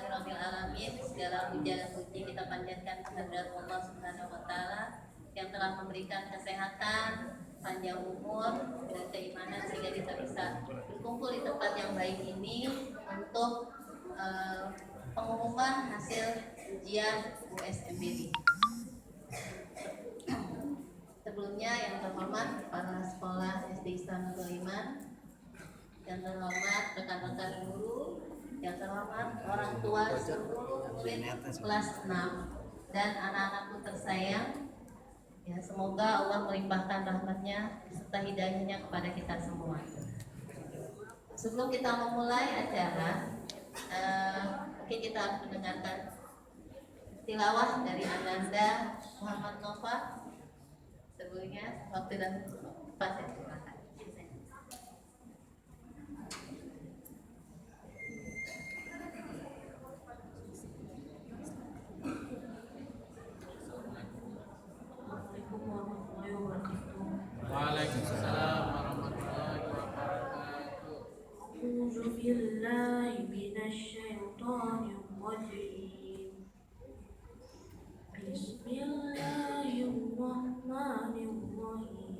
Alhamdulillahirobbilalamin. Segala puja dan puji kita panjatkan kehadirat Allah Subhanahu wa taala yang telah memberikan kesehatan, panjang umur dan keimanan sehingga kita bisa berkumpul di tempat yang baik ini untuk pengumuman hasil ujian USMBD. Sebelumnya yang terhormat kepala sekolah SD Istanbul Iman, yang terhormat rekan-rekan guru, yang terhormat orang tua seluruh murid kelas 6 dan anak-anakku tersayang, ya semoga Allah melimpahkan rahmatnya serta hidayahnya kepada kita semua. Sebelum kita memulai acara, mungkin kita akan mendengarkan tilawah dari Ananda Muhammad Nova. Sebelumnya waktu dan tempat saya silakan. Waalaikumsalam warahmatullahi wabarakatuh. A'udzu billahi minasyaitonir rajim. Bismillahirrahmanirrahim.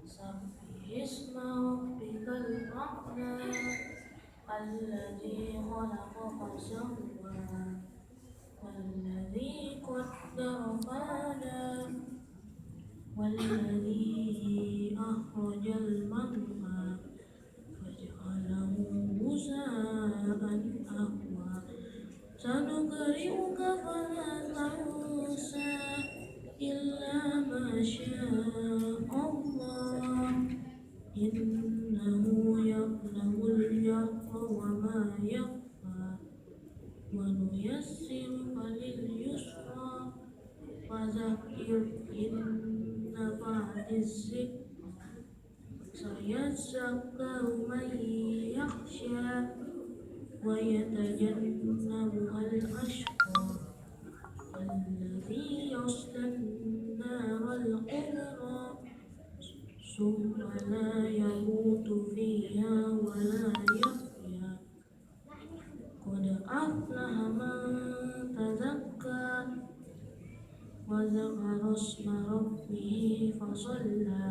Sabbihisma rabbikal a'la alladzi khalaqa fasawwa walladzi qaddara fahada والذي أخرج المرعى فجعله غثاء أحوى سنقرئك فلا تنسى إلا ما شاء الله إنه يعلم الجهر وما يخفى ونيسرك لليسرى فذكر إن نفعت الذكر سيذكر من يخشى ويتجنبها الأشقى الذي يصلى النار الكبرى ثم لا يموت فيها ولا يحيا قد أفلح من تزكى وذكر اسم ربه فصلى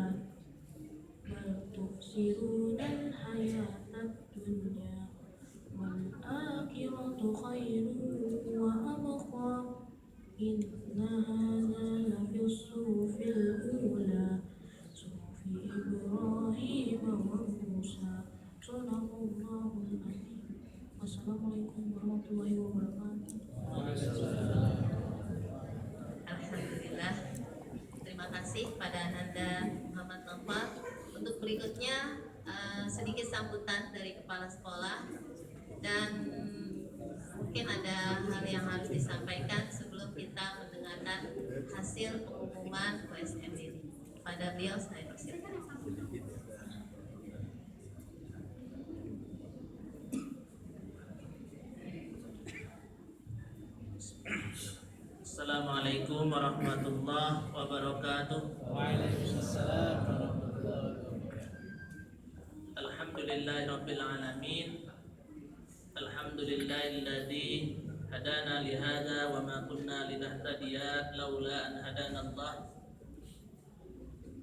بل تؤثرون الحياة الدنيا والآخرة خير وأبقى إن هذا لفي الصحف الأولى صحف إبراهيم وموسى صدق الله العظيم. Wassalamualaikum warahmatullahi wabarakatuh. Alhamdulillah. Terima kasih pada Ananda Muhammad Nova. Untuk berikutnya sedikit sambutan dari kepala sekolah dan mungkin ada hal yang harus disampaikan sebelum kita mendengarkan hasil pengumuman USM ini. Pada beliau saya persilakan. Assalamualaikum warahmatullahi wabarakatuh. Waalaikumsalam warahmatullahi wabarakatuh. Alhamdulillahirabbil alamin. Alhamdulillahilladzi hadana li hadza wa ma kunna linahtadiya laula an hadana Allah.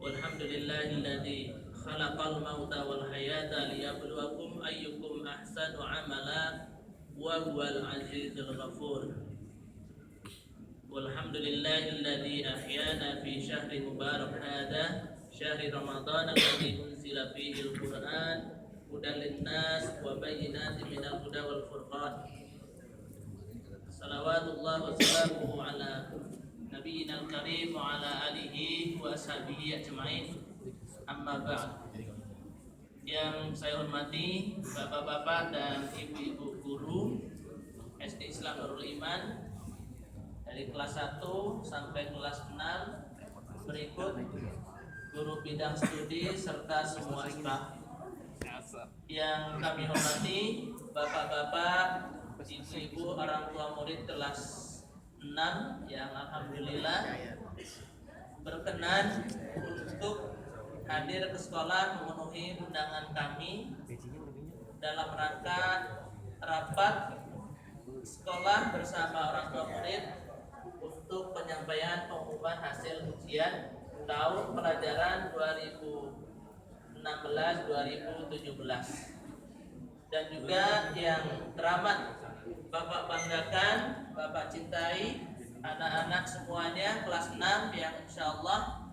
Walhamdulillahilladzi khalaqal mauta wal hayata liyabluwakum ayyukum ahsanu amala wa huwal azizul ghafur. Walhamdulillahilladzi ahyana fi syahri mubarak hadha syahri ramadhan alladzi unzila fihi al-Qur'an hudan lin-nas wa bayyinatin minal huda wal furqan. Salawatullah wa salamuhu ala nabiyyina al-karim wa ala alihi wa ashabihi ajma'in. Amma ba'd. Yang saya hormati bapak-bapak dan ibu-ibu guru SD Islam Nurul Iman dari kelas 1 sampai kelas 6, berikut guru bidang studi serta semua staf. Yang kami hormati bapak-bapak, ibu-ibu, orang tua murid kelas 6 yang alhamdulillah berkenan untuk hadir ke sekolah memenuhi undangan kami dalam rangka rapat sekolah bersama orang tua murid untuk penyampaian pengumuman hasil ujian tahun pelajaran 2016-2017. Dan juga yang teramat Bapak banggakan, Bapak cintai, anak-anak semuanya kelas 6 yang insya Allah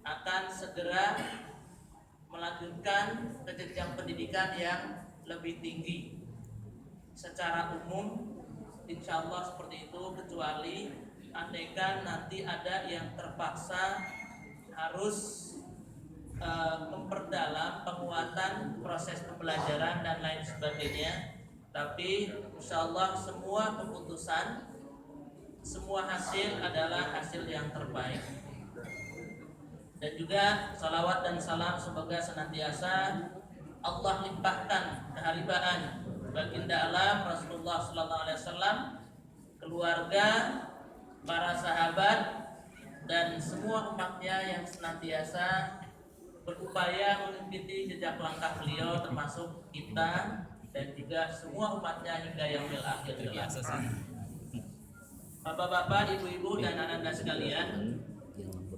akan segera melanjutkan ke jenjang pendidikan yang lebih tinggi. Secara umum insya Allah seperti itu, kecuali andaikan nanti ada yang terpaksa harus memperdalam penguatan proses pembelajaran dan lain sebagainya. Tapi insya Allah semua keputusan, semua hasil adalah hasil yang terbaik. Dan juga salawat dan salam semoga senantiasa Allah limpahkan keharibaan baginda alam Rasulullah SAW, keluarga, para sahabat, dan semua umatnya yang senantiasa berupaya mengikuti jejak langkah beliau, termasuk kita dan juga semua umatnya hingga yaumil akhir. Bapak-bapak, ibu-ibu, dan anak-anak sekalian,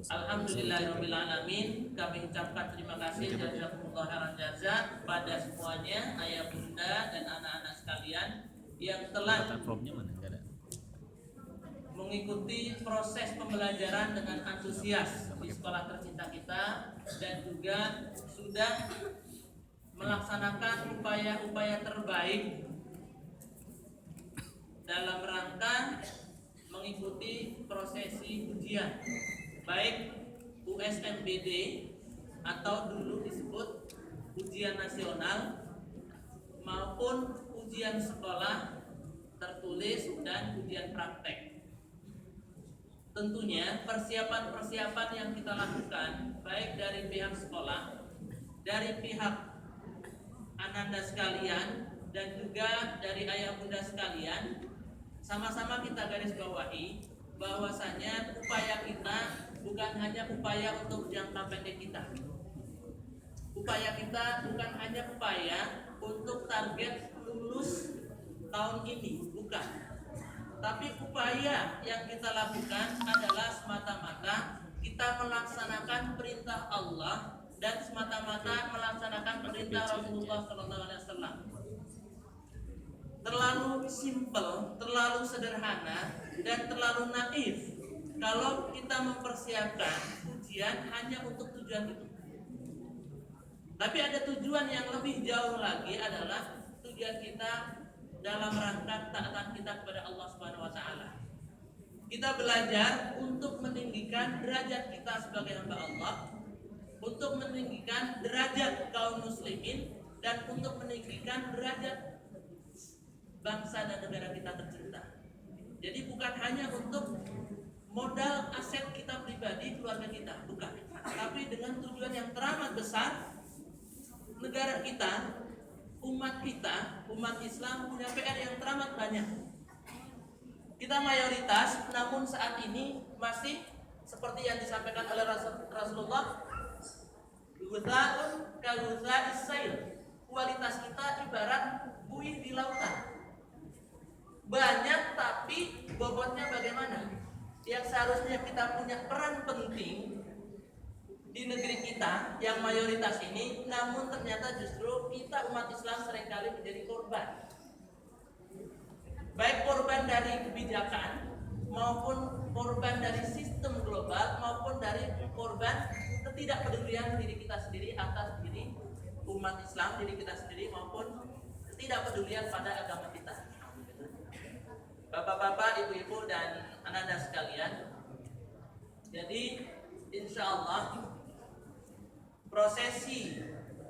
alhamdulillahirabbil alamin, kami ucapkan terima kasih jazakumullah khairan jazaa pada semuanya, ayah bunda dan anak-anak sekalian yang telah mengikuti proses pembelajaran dengan antusias di sekolah tercinta kita, dan juga sudah melaksanakan upaya-upaya terbaik dalam rangka mengikuti prosesi ujian, baik USMBD atau dulu disebut ujian nasional maupun ujian sekolah tertulis dan ujian praktek. Tentunya persiapan-persiapan yang kita lakukan baik dari pihak sekolah, dari pihak ananda sekalian, dan juga dari ayah bunda sekalian, sama-sama kita garis bawahi bahwasanya upaya kita bukan hanya upaya untuk jangka pendek kita. Upaya kita bukan hanya upaya untuk target lulus tahun ini, bukan. Tapi upaya yang kita lakukan adalah semata-mata kita melaksanakan perintah Allah dan semata-mata melaksanakan perintah Rasulullah SAW. Terlalu simpel, terlalu sederhana, dan terlalu naif kalau kita mempersiapkan ujian hanya untuk tujuan itu. Tapi ada tujuan yang lebih jauh lagi, adalah tujuan kita dalam rangka taatan kita kepada Allah Subhanahu wa taala. Kita belajar untuk meninggikan derajat kita sebagai hamba Allah, untuk meninggikan derajat kaum muslimin, dan untuk meninggikan derajat bangsa dan negara kita tercinta. Jadi bukan hanya untuk modal aset kita pribadi, keluarga kita, bukan. Tapi dengan tujuan yang teramat besar, negara kita, umat kita, umat Islam punya PR yang teramat banyak. Kita mayoritas, namun saat ini masih seperti yang disampaikan oleh Rasulullah, ghutha'un ka ghutha'is sayl. Kualitas kita ibarat buih di lautan. Banyak tapi bobotnya bagaimana? Yang seharusnya kita punya peran penting di negeri kita yang mayoritas ini, namun ternyata justru kita umat Islam seringkali menjadi korban. Baik korban dari kebijakan, maupun korban dari sistem global, maupun dari korban ketidakpedulian diri kita sendiri atas diri umat Islam, diri kita sendiri, maupun ketidakpedulian pada agama kita. Bapak-bapak, ibu-ibu, dan anak-anak sekalian, jadi insya Allah prosesi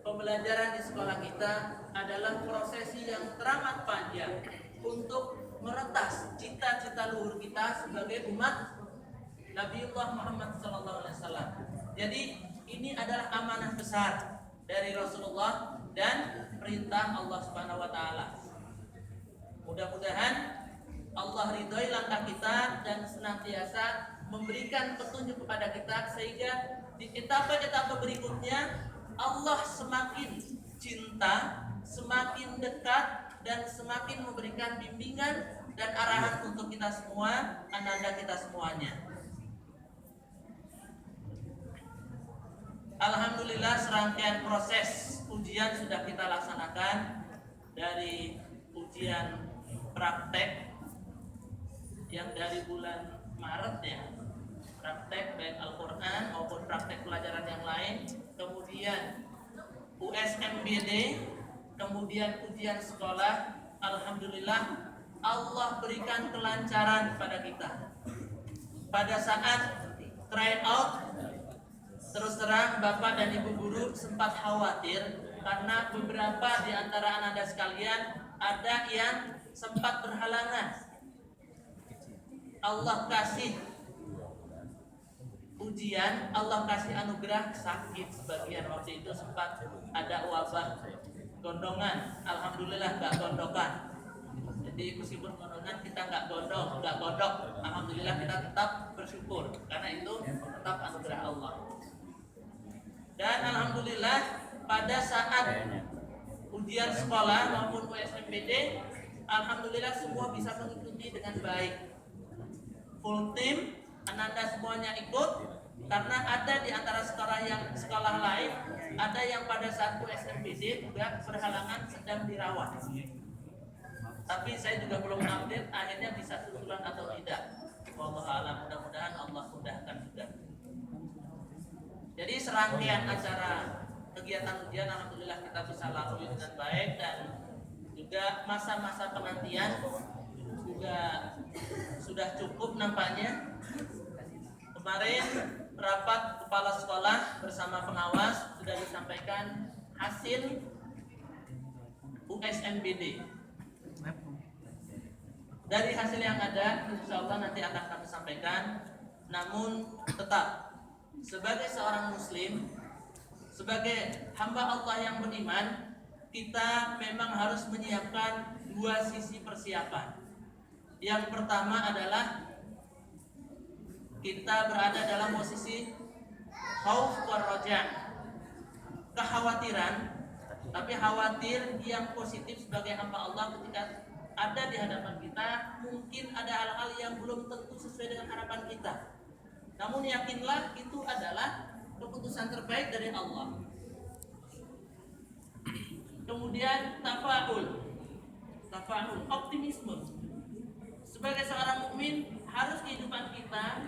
pembelajaran di sekolah kita adalah prosesi yang teramat panjang untuk meretas cita-cita luhur kita sebagai umat Nabiullah Muhammad SAW. Jadi ini adalah amanah besar dari Rasulullah dan perintah Allah Subhanahu wa taala. Mudah-mudahan Allah ridhoi langkah kita dan senantiasa memberikan petunjuk kepada kita, sehingga di etapa-etapa berikutnya Allah semakin cinta, semakin dekat, dan semakin memberikan bimbingan dan arahan untuk kita semua, ananda kita semuanya. Alhamdulillah, serangkaian proses ujian sudah kita laksanakan, dari ujian praktek yang dari bulan Maret ya, praktek baik Al-Quran maupun praktek pelajaran yang lain, kemudian USMBD, kemudian ujian sekolah. Alhamdulillah, Allah berikan kelancaran kepada kita. Pada saat try out, terus terang Bapak dan Ibu guru sempat khawatir karena beberapa di antara Anda sekalian ada yang sempat berhalangan. Allah kasih ujian, Allah kasih anugerah sakit sebagian. Waktu itu sempat ada wabah gondongan, alhamdulillah nggak gondokan. Jadi meskipun gondongan kita nggak godok, alhamdulillah kita tetap bersyukur karena itu tetap anugerah Allah. Dan alhamdulillah pada saat ujian sekolah maupun USMBD, alhamdulillah semua bisa mengikuti dengan baik. Full team, ananda semuanya ikut, karena ada di antara sekolah lain, ada yang pada saat USMBD juga berhalangan sedang dirawat. Tapi saya juga belum update akhirnya bisa susulan atau tidak. Wallahu a'lam, mudah-mudahan Allah mudahkan juga. Jadi serangkaian acara kegiatan ujian alhamdulillah kita bisa lalui dengan baik, dan juga masa-masa penantian juga sudah cukup nampaknya. Kemarin rapat kepala sekolah bersama pengawas sudah disampaikan hasil USMBD. Dari hasil yang ada, insya Allah nanti akan kami sampaikan. Namun tetap sebagai seorang muslim, sebagai hamba Allah yang beriman, kita memang harus menyiapkan dua sisi persiapan. Yang pertama adalah kita berada dalam posisi khauf wa raja, kekhawatiran, tapi khawatir yang positif sebagai hamba Allah. Ketika ada di hadapan kita, mungkin ada hal-hal yang belum tentu sesuai dengan harapan kita, namun yakinlah itu adalah keputusan terbaik dari Allah. Kemudian tafa'ul, optimisme. Sebagai seorang mukmin, harus kehidupan kita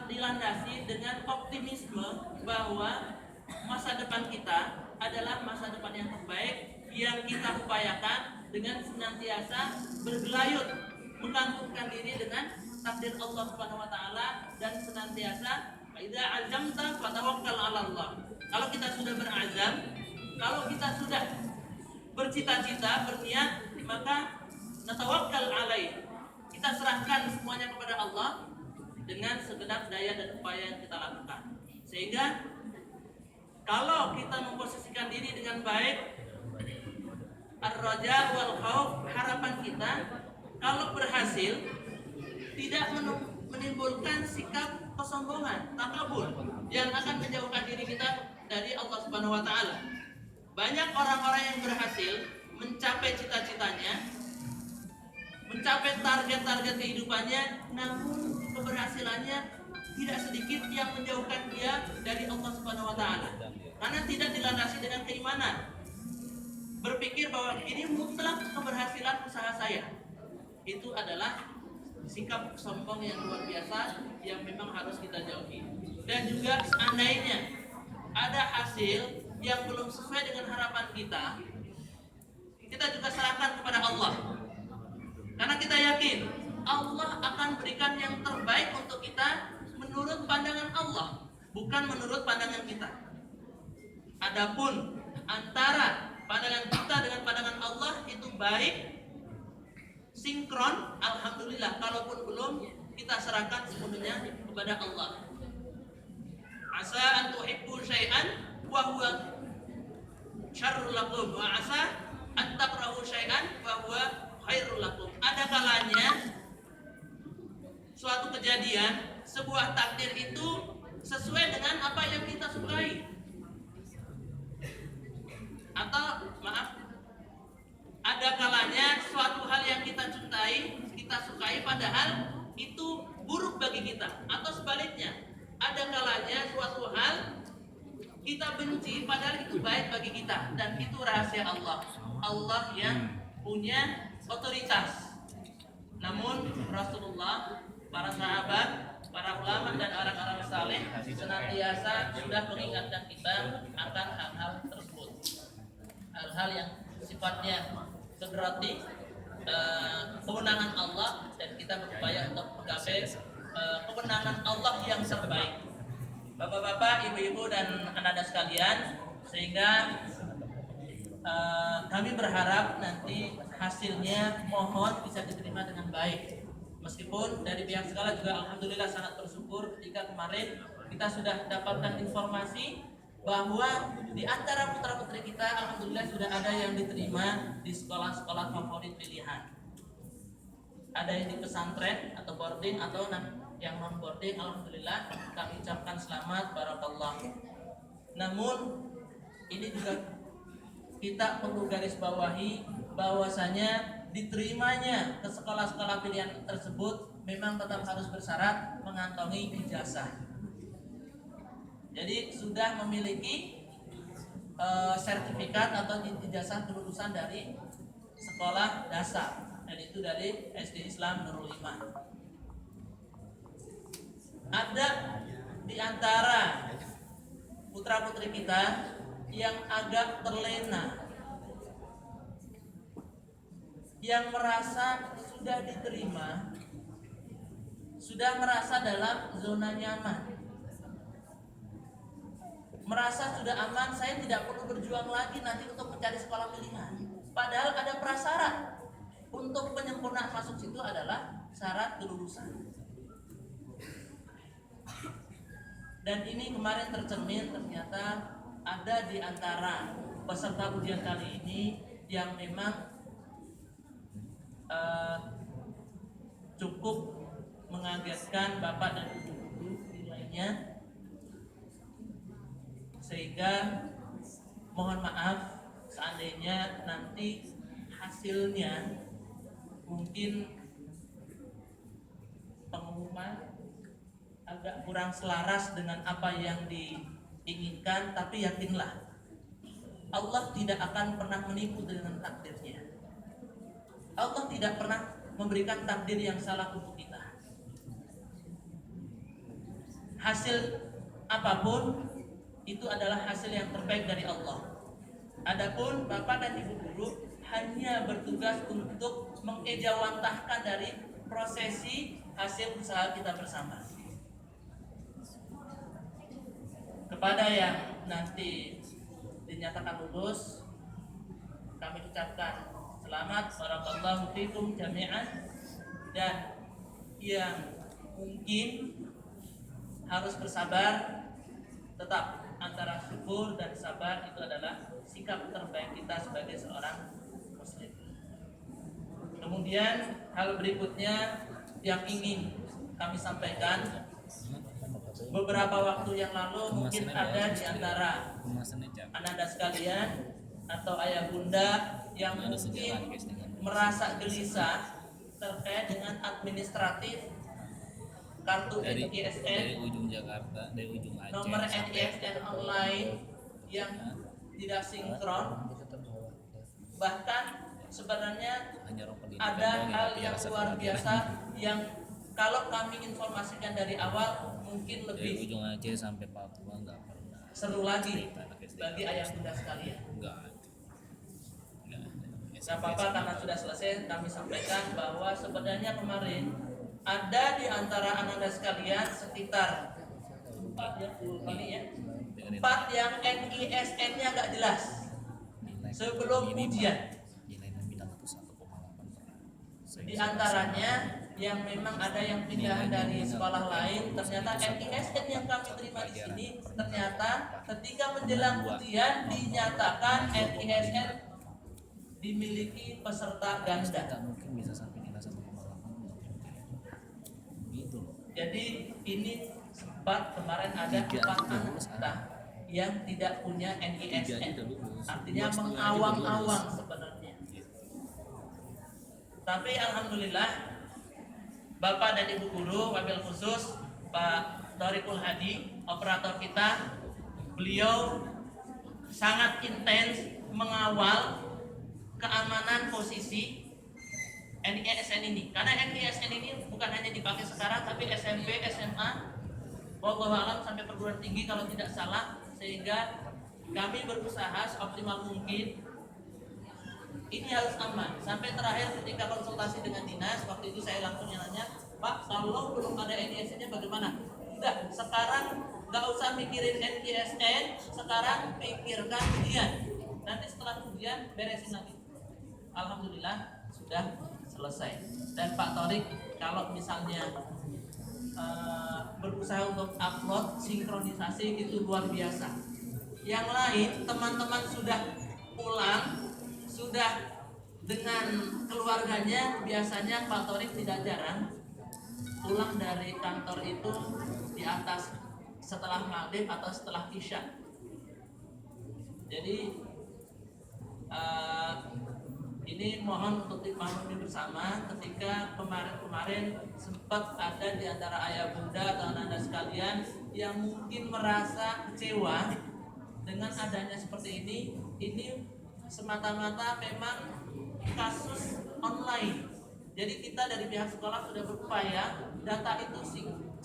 dilandasi dengan optimisme bahwa masa depan kita adalah masa depan yang terbaik, yang kita upayakan dengan senantiasa bergelayut menggantungkan diri dengan takdir Allah Subhanahu wa taala, dan senantiasa idza azamta fatawakkal 'ala Allah. Kalau kita sudah berazam, kalau kita sudah bercita-cita, berniat, maka natawakkal alaih. Kita serahkan semuanya kepada Allah dengan segenap daya dan upaya yang kita lakukan. Sehingga kalau kita memposisikan diri dengan baik, ar-raja wal khauf, harapan kita kalau berhasil tidak menimbulkan sikap kesombongan, takabur yang akan menjauhkan diri kita dari Allah Subhanahu wa taala. Banyak orang-orang yang berhasil mencapai cita-citanya, mencapai target-target kehidupannya, namun keberhasilannya tidak sedikit yang menjauhkan dia dari Allah Subhanahu wa taala. Karena tidak dilandasi dengan keimanan. Berpikir bahwa ini mutlak keberhasilan usaha saya. Itu adalah sikap sombong yang luar biasa yang memang harus kita jauhi. Dan juga seandainya ada hasil yang belum sesuai dengan harapan kita juga serahkan kepada Allah. Karena kita yakin Allah akan berikan yang terbaik untuk kita menurut pandangan Allah, bukan menurut pandangan kita. Adapun antara pandangan kita dengan pandangan Allah itu baik, sinkron, alhamdulillah. Kalaupun belum, kita serahkan sepenuhnya kepada Allah. Asa an tuhibbu syai'an wa huwa syarrul lakum, wa asa an takrahu syai'an wa huwa khairul lakum. Ada kalanya suatu kejadian, sebuah takdir itu sesuai dengan apa yang kita sukai. Atau maaf, padahal itu buruk bagi kita, atau sebaliknya ada kalanya suatu hal kita benci padahal itu baik bagi kita, dan itu rahasia Allah. Allah yang punya otoritas. Namun Rasulullah, para sahabat, para ulama dan orang-orang saleh senantiasa sudah mengingatkan kita akan hal-hal tersebut. Hal-hal yang sifatnya kudrati, kewenangan Allah, dan kita berupaya untuk menggapai kewenangan Allah yang terbaik. Bapak-bapak, ibu-ibu dan anak-anak sekalian, sehingga kami berharap nanti hasilnya mohon bisa diterima dengan baik. Meskipun dari pihak sekolah juga alhamdulillah sangat bersyukur ketika kemarin kita sudah dapatkan informasi bahwa di antara putra-putri kita alhamdulillah sudah ada yang diterima di sekolah-sekolah favorit pilihan. Ada yang di pesantren atau boarding atau yang non boarding, alhamdulillah kami ucapkan selamat, barakallah. Namun ini juga kita perlu garis bawahi bahwasanya diterimanya ke sekolah-sekolah pilihan tersebut memang tetap harus bersyarat mengantongi ijazah. Jadi sudah memiliki sertifikat atau ijazah kelulusan dari sekolah dasar, yaitu dari SD Islam Nurul Iman. Ada di antara putra-putri kita yang agak terlena, yang merasa sudah diterima, sudah merasa dalam zona nyaman, merasa sudah aman, saya tidak perlu berjuang lagi nanti untuk mencari sekolah pilihan. Padahal ada prasyarat untuk penyempurnaan masuk situ adalah syarat kelulusan. Dan ini kemarin tercermin, ternyata ada di antara peserta ujian kali ini yang memang cukup mengagetkan bapak dan ibu guru nilainya, sehingga mohon maaf seandainya nanti hasilnya mungkin pengumuman agak kurang selaras dengan apa yang diinginkan, tapi yakinlah Allah tidak akan pernah menipu dengan takdirnya. Allah tidak pernah memberikan takdir yang salah untuk kita. Hasil apapun itu adalah hasil yang terbaik dari Allah. Adapun bapak dan ibu guru hanya bertugas untuk mengejawantahkan dari prosesi hasil usaha kita bersama. Kepada yang nanti dinyatakan lulus, kami ucapkan selamat, barakallahu fikum jami'an. Dan yang mungkin harus bersabar, tetap antara syukur dan sabar itu adalah sikap terbaik kita sebagai seorang muslim. Kemudian hal berikutnya yang ingin kami sampaikan, beberapa waktu yang lalu mungkin ada di antara anda sekalian atau ayah bunda yang mungkin merasa gelisah terkait dengan administratif kartu NISN dari ujung Jakarta, dari ujung Aceh, nomor NISN online yang tidak sinkron. Bahkan sebenarnya ada hal yang luar biasa yang kalau kami informasikan dari awal mungkin dari lebih ujung Aceh sampai Papua nggak pernah seru lagi bagi ayah bunda sekalian. nggak ada. Nah, Bapak, karena sudah selesai kami sampaikan bahwa sebenarnya kemarin ada di antara anak-anak sekalian sekitar 4 yang NISN-nya nggak jelas sebelum ujian. Di antaranya yang memang ada yang pindah dari sekolah lain, ternyata NISN yang kami terima di sini ternyata ketika menjelang ujian dinyatakan NISN dimiliki peserta ganda. Mungkin bisa sampai nilai 1,8 gitu loh. Jadi ini sempat kemarin ada 4 anak kita yang tidak punya NISN, artinya mengawang-awang sebenarnya. Tapi alhamdulillah Bapak dan Ibu guru, wabil khusus Pak Thoriqul Hadi, operator kita. Beliau sangat intens mengawal keamanan posisi NISN ini. Karena NISN ini bukan hanya dipakai sekarang, tapi SMP, SMA, wallahu alam sampai perguruan tinggi kalau tidak salah. Sehingga kami berusaha seoptimal mungkin ini harus aman. Sampai terakhir ketika konsultasi dengan dinas, waktu itu saya langsung nanya, Pak, kalau belum ada NISN-nya bagaimana? Enggak, sekarang nggak usah mikirin NISN, sekarang pikirkan ujian. Nanti setelah ujian beresin lagi. Alhamdulillah sudah selesai. Dan Pak Thorik kalau misalnya berusaha untuk upload sinkronisasi itu luar biasa. Yang lain teman-teman sudah pulang, sudah dengan keluarganya, biasanya Pak Thorik tidak jarang pulang dari kantor itu di atas setelah maghrib atau setelah isya. Jadi ini mohon untuk dipahami bersama ketika kemarin sempat ada di antara ayah bunda atau anak-anak sekalian yang mungkin merasa kecewa dengan adanya seperti ini semata-mata memang kasus online. Jadi kita dari pihak sekolah sudah berupaya data itu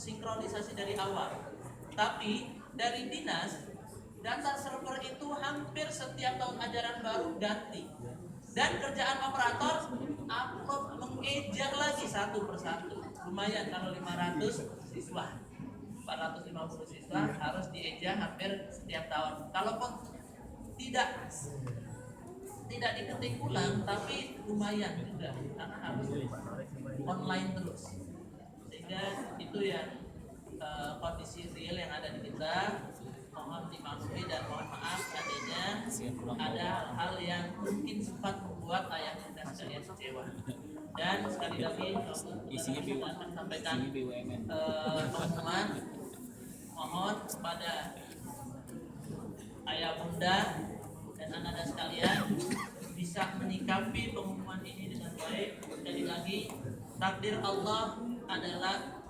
sinkronisasi dari awal. Tapi dari dinas, data server itu hampir setiap tahun ajaran baru ganti. Dan kerjaan operator upload mengeja lagi satu persatu. Lumayan kalau 500 siswa, 450 siswa harus dieja hampir setiap tahun. Kalaupun tidak diketik ulang, tapi lumayan juga karena harus online terus. Sehingga itu yang kondisi real yang ada di kita. Mohon dimaklumi dan mohon maaf adanya ada hal-hal yang mungkin sempat membuat ayah dan sekalian kecewa. Dan sekali lagi isinya akan sampaikan pengumuman, mohon kepada ayah bunda dan anak-anak sekalian bisa menyikapi pengumuman ini dengan baik. Sekali lagi, takdir Allah adalah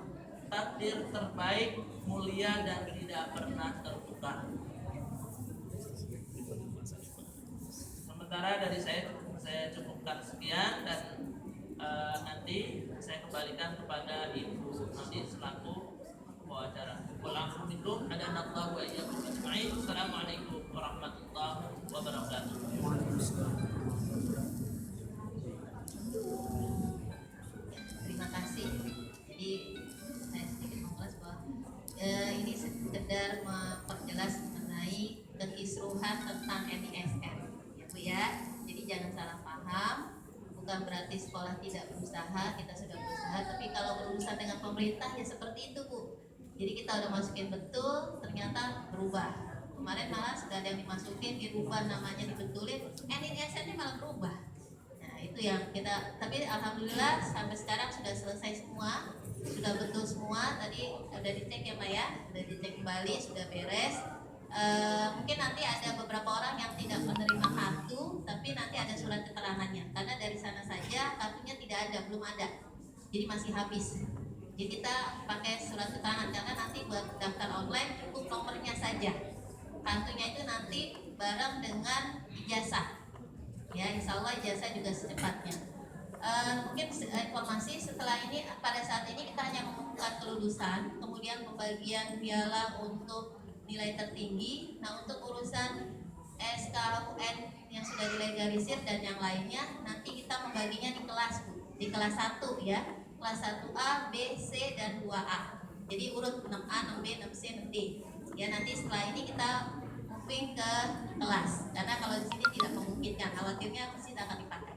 takdir terbaik, mulia dan tidak pernah tertukar. Sementara dari saya cukupkan sekian dan nanti saya kembalikan kepada Ibu nanti selaku pembawa. Walhamdulillah ada naqwa wa iyyakum ajma'in. Assalamualaikum warahmatullahi wabarakatuh. Terima kasih. Jadi saya sedikit mengulas bahwa ini sekedar memperjelas mengenai kekisruhan tentang NISN, ya Bu ya. Jadi jangan salah paham. Bukan berarti sekolah tidak berusaha, kita sudah berusaha. Tapi kalau berurusan dengan pemerintah ya seperti itu Bu. Jadi kita udah masukin betul, ternyata berubah. Kemarin malah sudah ada yang dimasukin, dirubah namanya, dibetulin, NISN-nya malah berubah. Nah itu yang kita, tapi alhamdulillah sampai sekarang sudah selesai semua, sudah betul semua. Tadi sudah dicek ya Pak ya, sudah dicek kembali, sudah beres. Mungkin nanti ada beberapa orang yang tidak menerima kartu, tapi nanti ada surat keterangannya. Karena dari sana saja kartunya tidak ada, belum ada, jadi masih habis. Jadi kita pakai surat keterangan karena nanti buat daftar online cukup nomornya saja. Kartunya itu nanti bareng dengan ijazah. Ya, insya Allah ijazah juga secepatnya. Mungkin informasi setelah ini, pada saat ini kita hanya mengumumkan kelulusan, kemudian pembagian piala untuk nilai tertinggi. Nah untuk urusan SKUN yang sudah dilegalisir dan yang lainnya nanti kita membaginya di kelas Bu, di kelas 1 ya, kelas 1A, B, C dan 2A. Jadi urut 6A, 6B, 6C, 6D. Ya nanti setelah ini kita moving ke kelas karena kalau di sini tidak memungkinkan, khawatirnya mesin akan dipakai.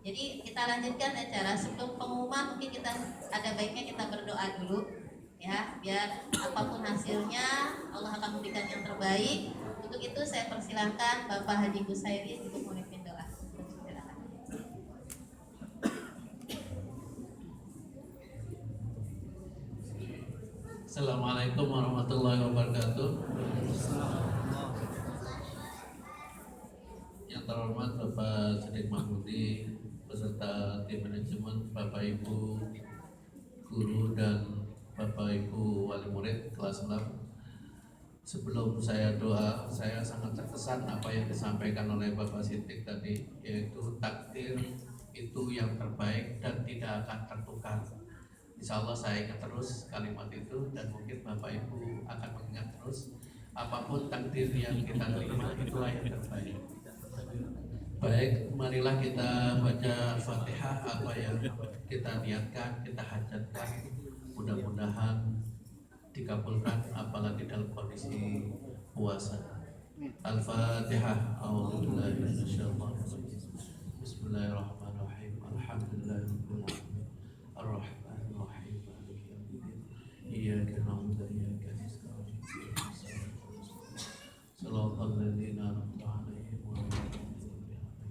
Jadi kita lanjutkan acara. Sebelum pengumuman mungkin kita ada baiknya kita berdoa dulu ya, biar apapun hasilnya Allah akan memberikan yang terbaik. Untuk itu saya persilahkan Bapak Haji Gusairi untuk memimpin doa. Assalamualaikum warahmatullahi wabarakatuh. Yang terhormat Bapak Siddiq Mahmudi beserta tim manajemen, Bapak Ibu guru dan Bapak Ibu wali murid kelas 6. Sebelum saya doa, saya sangat terkesan apa yang disampaikan oleh Bapak Sidik tadi, yaitu takdir itu yang terbaik dan tidak akan tertukar. Insya Allah saya ingat terus kalimat itu, dan mungkin Bapak Ibu akan mengingat terus, apapun takdir yang kita terima itulah yang terbaik. Baik, marilah kita baca Fatihah. Apa yang kita niatkan, kita hajatkan, mudah-mudahan dikabulkan, apalagi dalam kondisi puasa. Al-Fatihah. A'udzubillahi minasyaitonir rajim. Bismillahirrahmanirrahim. Alhamdulillahirabbil alamin. Arrahmanir rahim. Maliki yaumiddin. Iyyaka na'budu wa iyyaka nasta'in. Shiratal ladzina an'amta 'alaihim ghairil maghdubi 'alaihim.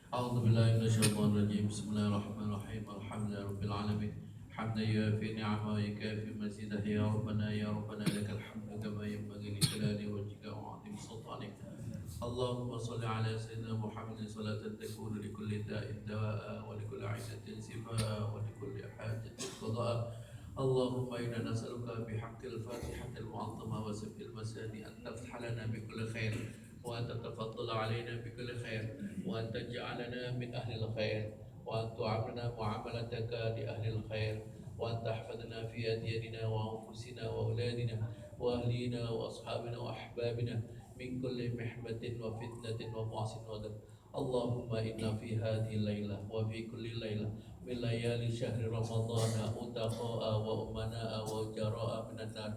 A'udzubillahi minasyaitonir rajim. Bismillahirrahmanirrahim. Alhamdulillahirabbil alamin. حمدا يوافي نعمه ويكافئ مزيده يا ربنا يا ربنا لك الحمد كما ينبغي لجلال وجهك وعظيم سلطانك. اللهم صل على سيدنا محمد صلاة تكون لكل داء دواء ولكل عينة شفاء ولكل حاجة قضاء. اللهم إنا نسألك بحق الفاتحة المعظمة وسبح المساني أن تفتح لنا بكل خير، وأن تتفضل علينا بكل خير، وأن تجعلنا من أهل الخير، وأن تعاملنا معاملتك لأهل الخير، وأن تحفظنا في أدياننا وأنفسنا وأولادنا وأهلينا وأصحابنا وأحبابنا من كل محنة وفتنة ومعصية وذنب. اللهم إنا في هذه الليلة وفي كل ليلة من ليالي شهر رمضان أتقاء وأمناء وجراء من النار،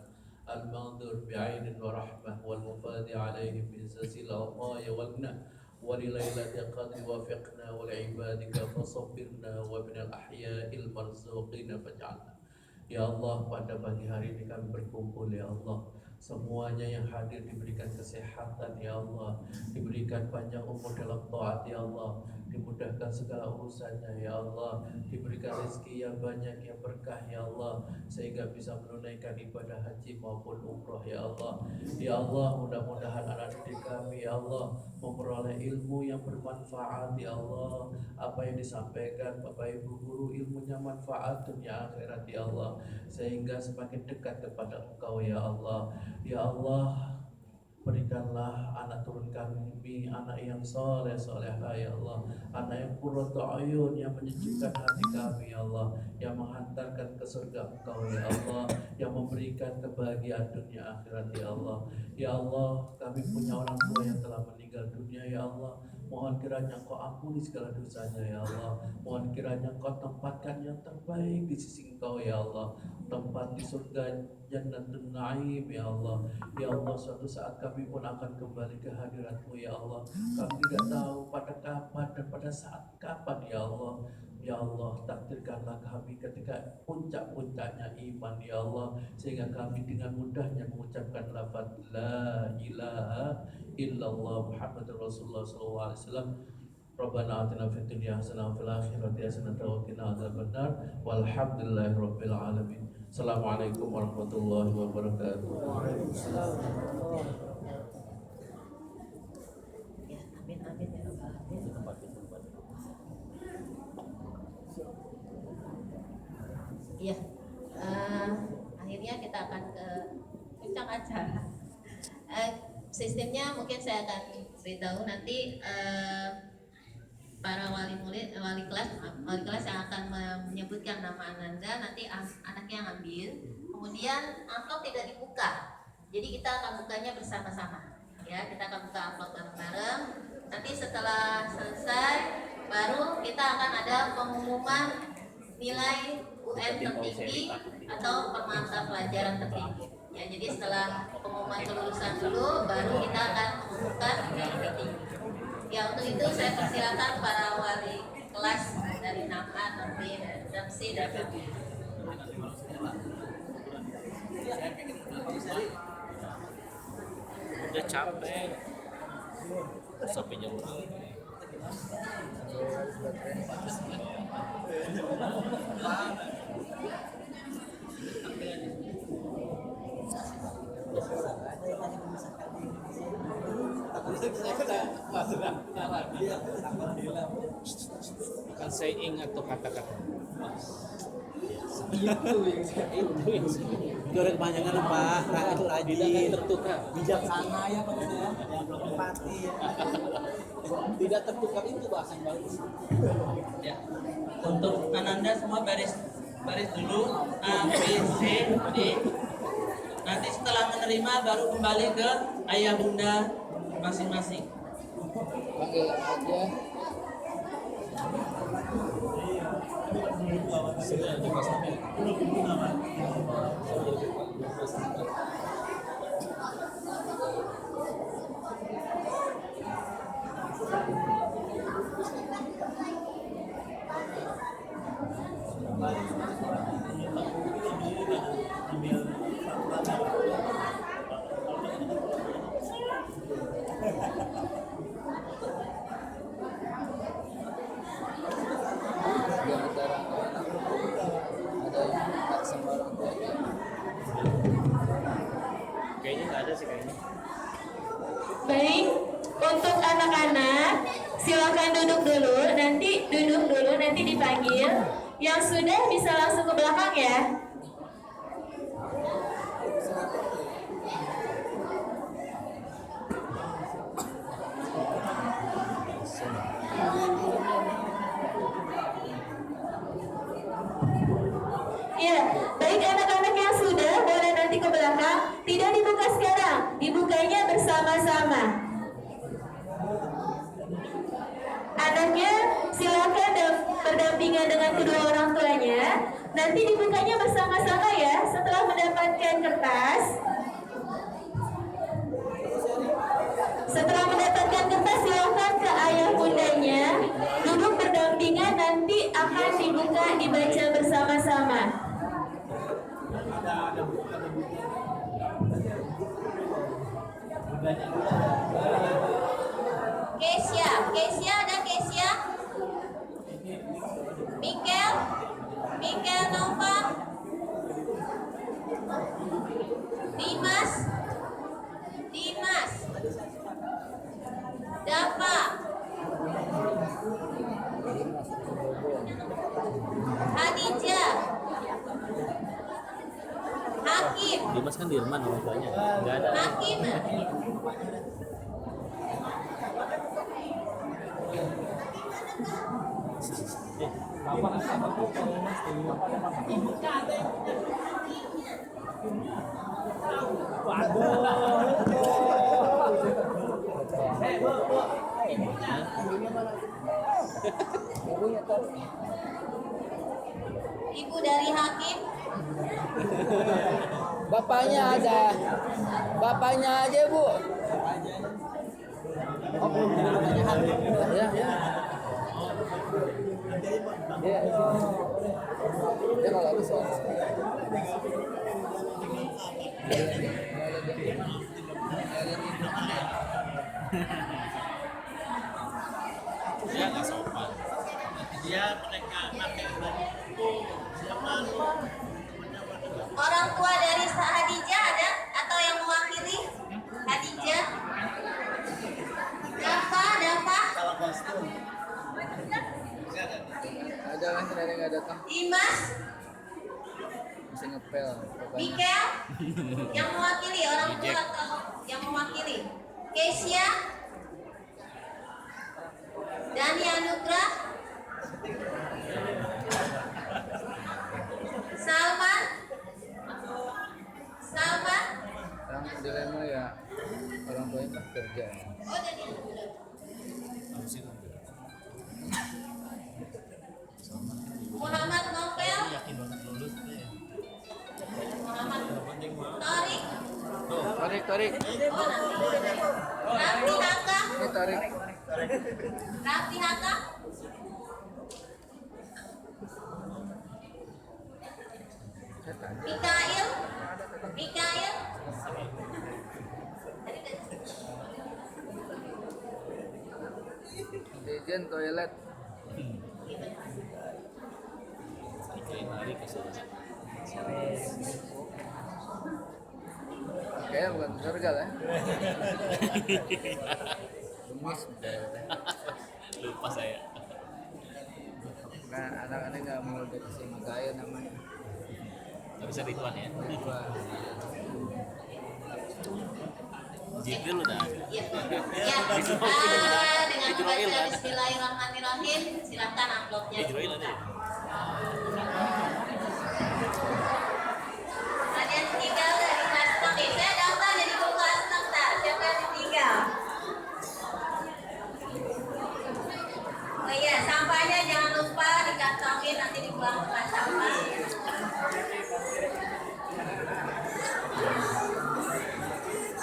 المنظور بعين ورحمة والمفاض عليهم من سلسلة العطايا والمنى، ولليلة القدر وفقنا ولعبادك فصبرنا ومن الأحياء المرزوقين فاجعلنا. Ya Allah, pada pagi hari ini kami berkumpul ya Allah. Semuanya yang hadir diberikan kesehatan ya Allah, diberikan panjang umur dalam taat ya Allah, dimudahkan segala urusannya ya Allah, diberikan rezeki yang banyak yang berkah ya Allah, sehingga bisa menunaikan ibadah haji maupun umroh ya Allah. Ya Allah, mudah-mudahan anak didik kami ya Allah memperoleh ilmu yang bermanfaat ya Allah. Apa yang disampaikan Bapak Ibu guru ilmunya manfaat dunia akhirat ya Allah, sehingga semakin dekat kepada Engkau ya Allah. Ya Allah, berikanlah anak turun kami anak yang soleh solehah ya Allah, anak yang qurratu ayun, yang menyejukkan hati kami ya Allah, yang menghantarkan ke surga Engkau ya Allah, yang memberikan kebahagiaan dunia akhirat ya Allah. Ya Allah, kami punya orang tua yang telah meninggal dunia ya Allah, mohon kiranya Engkau ampuni segala dosanya ya Allah, mohon kiranya Engkau tempatkan yang terbaik di sisi Engkau ya Allah, tempat di surga Jannatun Naim ya Allah. Ya Allah, suatu saat kami pun akan kembali ke hadirat-Mu ya Allah. Kami tidak tahu pada kapan dan pada saat kapan ya Allah. Ya Allah, takdirkanlah kami ketika puncak-puncaknya iman ya Allah, sehingga kami dengan mudahnya mengucapkan lafaz la ilaha illallah Muhammadur Rasulullah sallallahu alaihi wasallam. Rabbana atina fid dunya hasanah wa fil akhirati hasanah wa qina adzabannar. Walhamdulillahirabbil alamin. Assalamualaikum warahmatullahi wabarakatuh. Ya, amin amin ya Rabbal alamin. Iya, akhirnya kita akan ke puncak acara. Sistemnya mungkin saya akan beritahu nanti. Para wali kelas yang akan menyebutkan nama Ananda, nanti anaknya ngambil, kemudian amplop tidak dibuka, jadi kita akan bukanya bersama-sama ya, kita akan buka amplop bareng-bareng. Nanti setelah selesai baru kita akan ada pengumuman nilai UN tertinggi atau permata pelajaran tertinggi ya. Jadi setelah pengumuman kelulusan dulu baru kita akan mengumumkan nilai tertinggi. Ya, untuk itu saya persilakan para wali kelas dari Nafa, Nurdin, Damsi, dan Nabi. Udah capek sampai jam berapa? Bukan saying atau kata-kata. Itu ada kepanjangan apa? Nah, itu rajin. Tidak tertukar. Bijaksana ya maksudnya. Empati ya. Tidak tertukar itu bahasa yang bagus. Ya. Untuk Ananda semua baris dulu A, B, C, D. Nanti setelah menerima baru kembali ke ayah bunda masing-masing. Panggil aja. Di antara anak ada yang tak sama orang tuanya. Kayaknya nggak ada sih kayaknya. Baik, untuk anak-anak silakan duduk dulu, nanti dipanggil. Yang sudah bisa langsung ke belakang ya. Ya, baik anak-anak yang sudah boleh nanti ke belakang. Tidak dibuka sekarang, dibukanya bersama-sama. Anaknya silakan berdampingan dengan kedua orang tuanya. Nanti dibukanya bersama-sama ya. Setelah mendapatkan kertas, silakan ke ayah bundanya. Duduk berdampingan, nanti akan dibuka, dibaca bersama-sama. Kesia ada Kesia? Mikel Nova? Dimas? Dava? Hadijah? Hakim? Dimas kan Dirman orang tuanya. Nggak ada. Hakim? Ibu dari Hakim? Bapaknya ada. Bapaknya aja, Bu. Ya. Ya. Ya kalau habis Dia nggak sopan. Dia mereka pakai baju siapa Orang tua dari Hadijah ada atau yang mewakili Hadijah? Dava? Salah kostum. ada kan ada nggak datang Dimas? bisa ngepel bapaknya. Mikel? Yang mewakili orang tua atau yang mewakili? Kesia? Dani Anugrah? Salman? Sekarang dilema ya orang tuanya kan kerja. Oh, Dani Anugrah. Muhammad Novel? Muhammad Torik? Tarik. Oh, nanti. Raffi Haka? Ini tarik. Raffi Haka? Mikail? Dirjen toilet. Kayaknya bukan surga lah. Wis, Lupa saya. kan anak-anak nggak mau dari SMA Gaya namanya. Gak bisa Ridwan ya. Wah, Jibril udah ada. Ya. Ya. Dengan Ijroil membaca kan? Bismillahirrahmanirrahim, silakan amplopnya. Ijroil ada ya? Ada yang tinggal dari kelas 6 nih. Saya daftar jadi guru kelas 6 tar. Siapa yang ditinggal? Oh iya, sampahnya jangan lupa dikantongin nanti dibuang ke tempat sampah.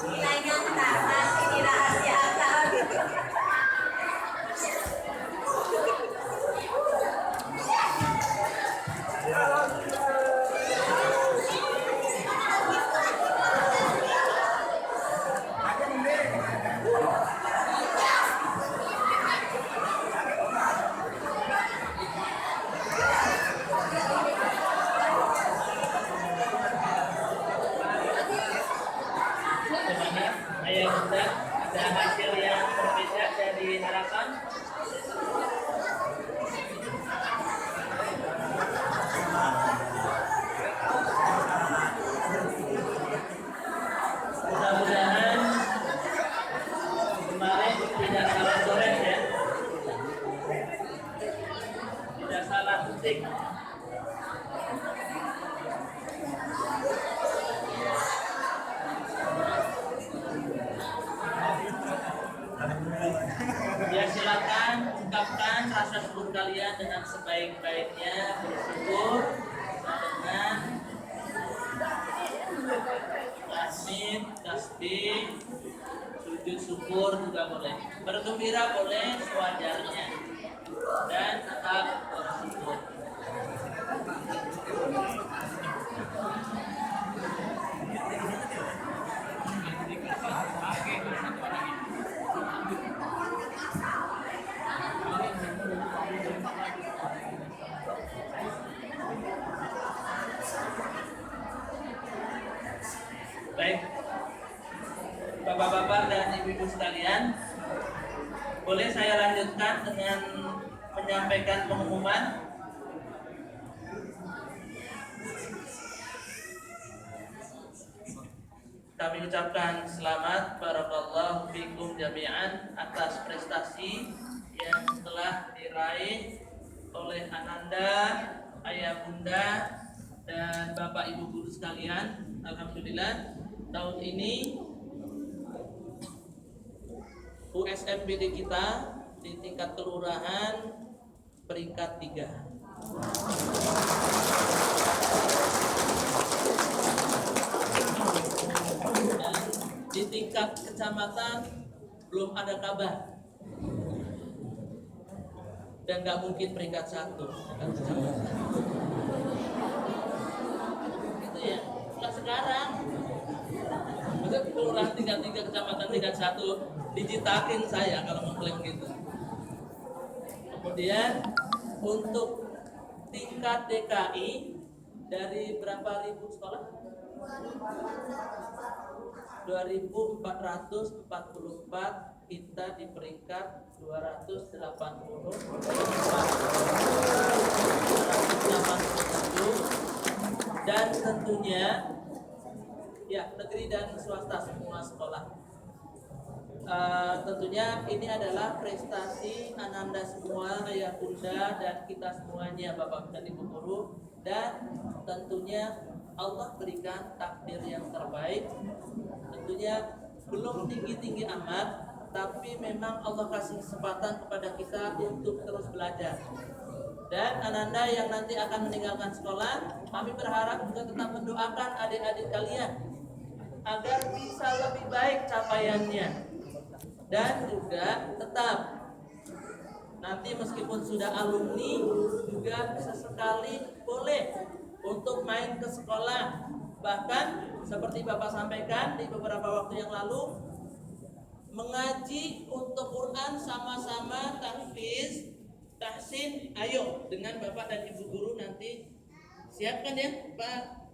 Nilainya ntar masih dirahasiakan. Bagaimana ayah bunda, ada hasil yang berbeda dari harapan? Mudah-mudahan kemarin tidak salah coret ya, tidak salah ketik. Ya silakan ungkapkan rasa syukur kalian dengan sebaik-baiknya, bersyukur dengan tasbih, tasbih, sujud syukur juga boleh, bergembira boleh sewajarnya, dan tetap bersyukur. Baik, bapak-bapak dan ibu-ibu sekalian, boleh saya lanjutkan dengan menyampaikan pengumuman. Kami ucapkan selamat barakallahu fikum jami'an atas prestasi yang telah diraih oleh Ananda, ayah bunda, dan bapak ibu guru sekalian. Alhamdulillah tahun ini USMPD kita di tingkat kelurahan peringkat 3. Dan di tingkat kecamatan belum ada kabar, dan nggak mungkin peringkat 1 gitu ya. Nah sekarang betul kelurahan tingkat 3 kecamatan tingkat 1 digitakin saya kalau mengklaim gitu. Kemudian untuk tingkat DKI dari berapa ribu sekolah? 2444, kita di peringkat 287, dan tentunya ya negeri dan swasta semua sekolah. Tentunya ini adalah prestasi Ananda semua, ayah bunda, dan kita semuanya, bapak dan ibu guru, dan tentunya Allah berikan takdir yang terbaik. Tentunya belum tinggi-tinggi amat, tapi memang Allah kasih kesempatan kepada kita untuk terus belajar. Dan Ananda yang nanti akan meninggalkan sekolah, kami berharap juga tetap mendoakan adik-adik kalian agar bisa lebih baik capaiannya. Dan juga tetap nanti meskipun sudah alumni juga sesekali boleh untuk main ke sekolah. Bahkan seperti Bapak sampaikan di beberapa waktu yang lalu, mengaji untuk Quran sama-sama tahfiz, tahsin, ayo dengan Bapak dan Ibu guru nanti siapkan ya Pak.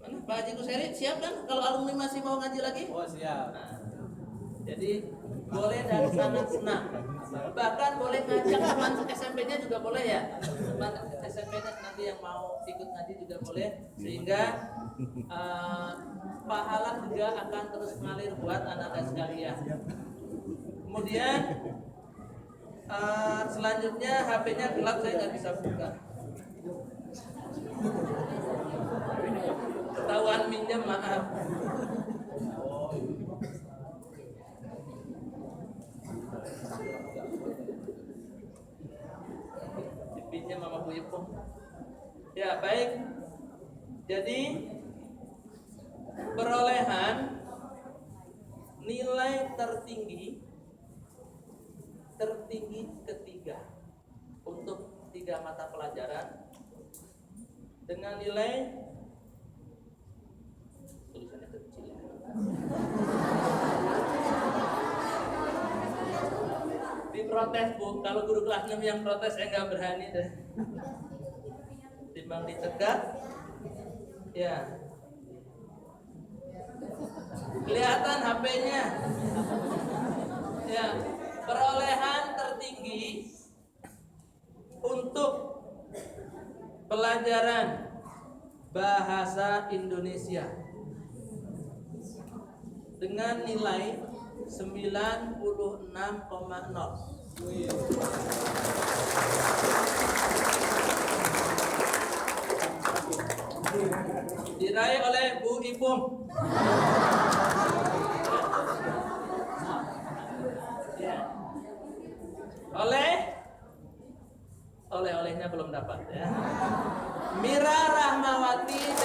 Mana Pak Haji Kuseri siap kan kalau alumni masih mau ngaji lagi? Oh siap. Nah, jadi boleh dan sangat senang. Bahkan boleh ngajak teman SMP-nya juga boleh ya. Teman SMP-nya nanti yang mau ikut ngaji juga boleh, sehingga pahala juga akan terus mengalir buat anak-anak sekalian. Kemudian selanjutnya HP-nya gelap, saya nggak bisa buka. Ketahuan minjem, maaf. Dipinjam sama Bu Ipung. Ya baik. Jadi perolehan nilai tertinggi ketiga untuk 3 mata pelajaran dengan nilai, tulisannya kecil ya. Diprotes Bu, kalau guru kelas 6 yang protes saya nggak berani deh. Timbang dicegat, ya. Kelihatan HP-nya. Ya, perolehan tertinggi untuk pelajaran bahasa Indonesia dengan nilai 96,0. Diraih oleh Bu Ipung. Oleh-olehnya belum dapat ya. Mira Rahmawati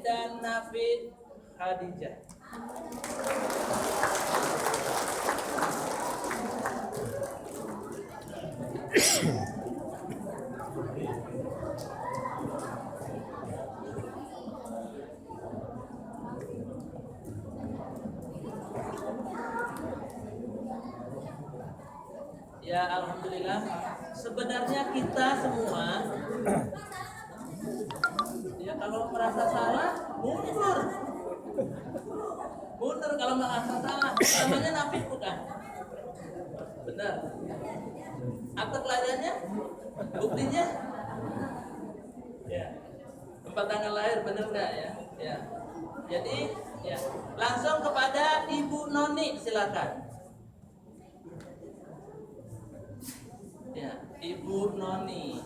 dan Nafid Khadijah. Ya alhamdulillah, sebenarnya kita semua ya kalau merasa salah mundur kalau merasa salah. Namanya Nafid bukan? Benar. Akte kelahirannya, buktinya, ya tempat tanggal lahir benar nggak ya? Ya. Jadi ya langsung kepada Ibu Noni silakan. Ya, Ibu Noni.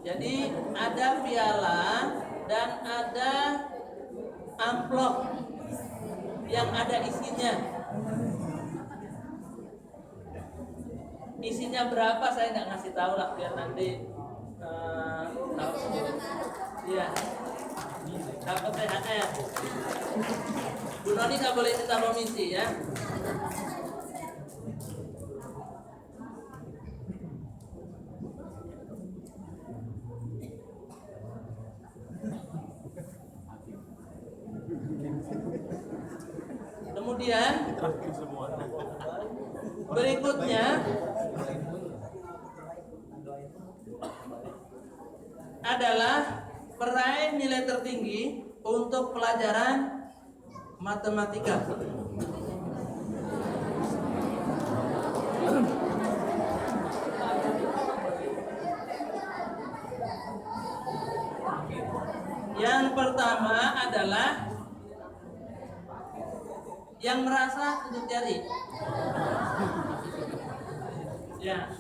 Jadi ada piala dan ada amplop yang ada isinya. Isinya berapa saya nggak ngasih tahu lah, biar nanti tahu. Iya. Dapat THR. Bu Noni nggak boleh minta komisi ya. Kemudian berikutnya adalah peraih nilai tertinggi untuk pelajaran matematika. Yang pertama adalah yang merasa tunjuk jari. Ya,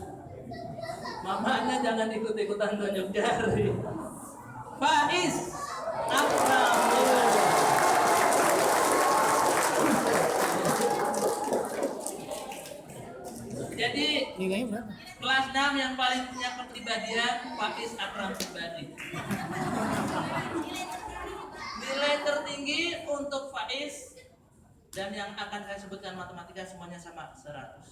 mamanya jangan ikut-ikutan tunjuk jari. Faiz Akramul. Jadi Nilainya berapa? kelas 6 yang paling punya kepribadian Faiz Akram pribadi. Nilai tertinggi untuk Faiz, dan yang akan saya sebutkan matematika semuanya sama 100.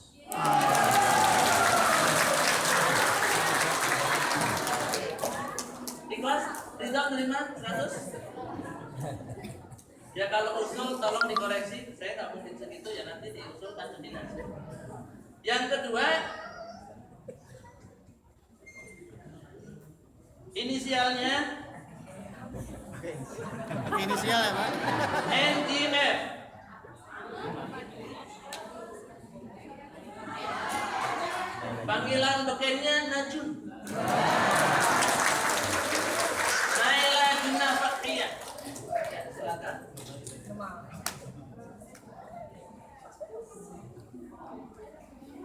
Ikhlas? Rizal menerima 100? Ya kalau usul tolong dikoreksi, saya nggak mungkin segitu ya, nanti diusulkan ke dinas. Yang kedua, Inisialnya Inisial ya, Pak? NJF. Panggilan dokennya Najun. Naila Juna Fakhiyah. Ya, silakan.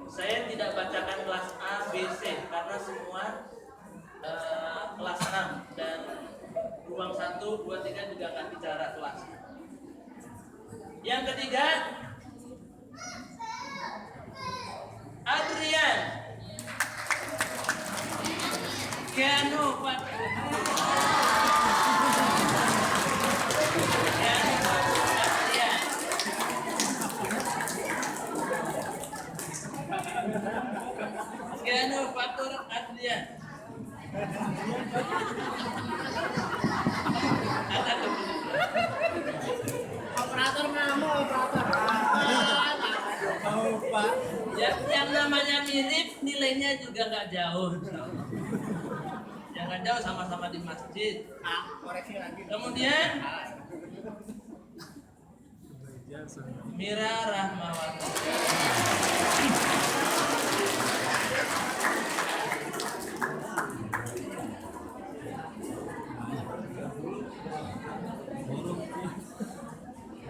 Saya tidak bacakan kelas A, B, C karena semua kelas 6 dan ruang 1, 2, 3 juga akan bicara kelas. Yang ketiga, Adrian Keanu Adrian Keanu Fatur Adrian. Operator ngamuk, operator. Mau, Pak. Yang namanya mirip nilainya juga nggak jauh. Jangan jauh, sama-sama di masjid. Koreksi lagi. Kemudian Mira Rahmawati.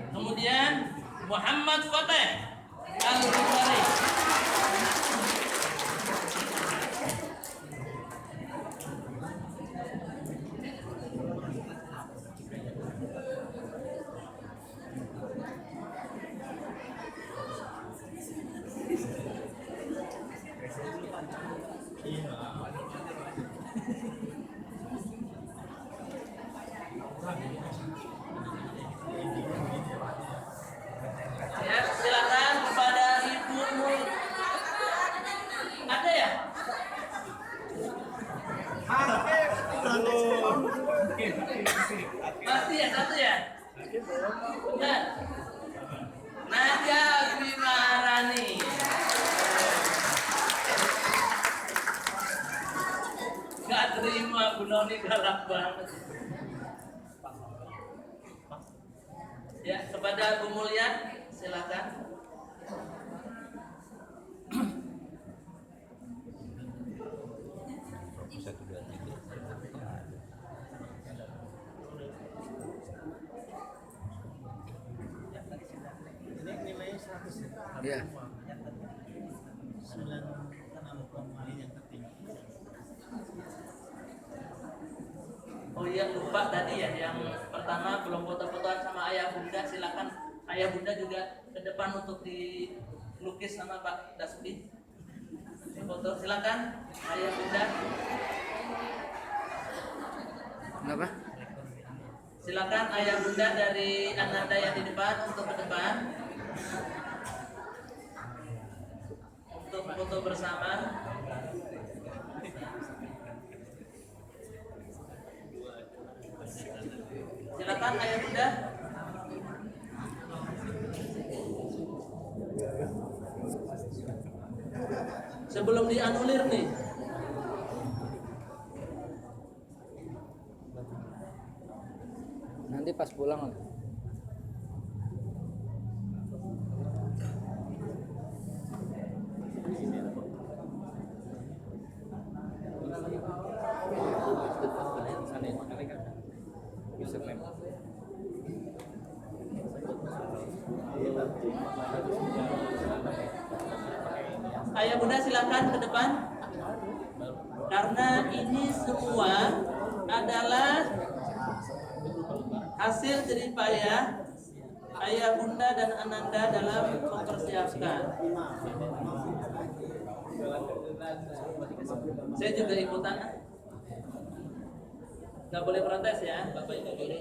Kemudian Muhammad Fateh Al-Bukhari. Ya, silakan kepada Ibu Nur. Ada ya? Pasti ya, satu ya? Benar. Naga Bimarani. Gak terima, Bu Noni galak banget. Ya, kepada Bu Mulyan, silakan. Ini nilainya 100 ya? Iya. 96,5 yang tertinggi. Oh iya, lupa tadi ya, yang pertama belum foto-fotoan sama ayah bunda. Silakan ayah bunda juga ke depan untuk dilukis sama Pak Dasbi. Foto, silakan ayah bunda. Kenapa? Silakan ayah bunda dari Ananda yang di depan untuk ke depan untuk foto bersama. Silakan ayah bunda. Sebelum dianulir nih. Nanti pas pulang lah. Ayah bunda silakan ke depan. Karena ini semua adalah hasil jeripaya ayah bunda dan Ananda dalam mempersiapkan. Saya juga ikutan. Gak boleh protes ya, Bapak Ibu guru.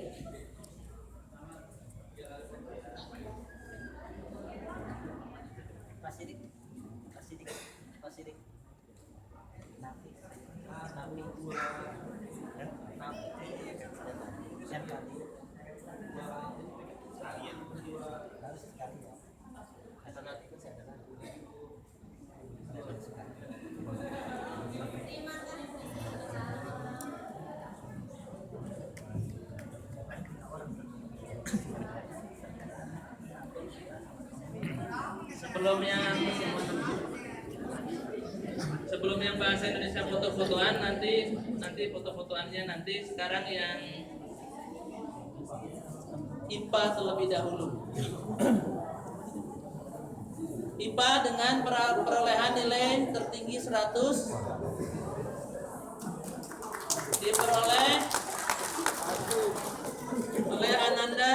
sebelum yang bahasa Indonesia foto-fotoan nanti foto-fotoannya nanti. Sekarang yang IPA terlebih dahulu. IPA dengan perolehan nilai tertinggi 100 diperoleh oleh Ananda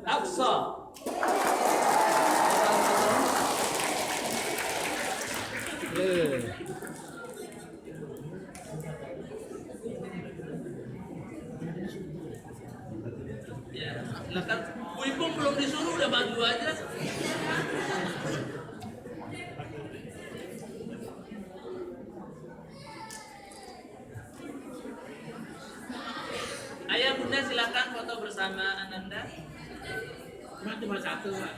Aqsa. Ya, silakan. Bu Ipung belum disuruh udah maju aja. Ayah bunda silakan foto bersama Ananda. Cuma satu Pak.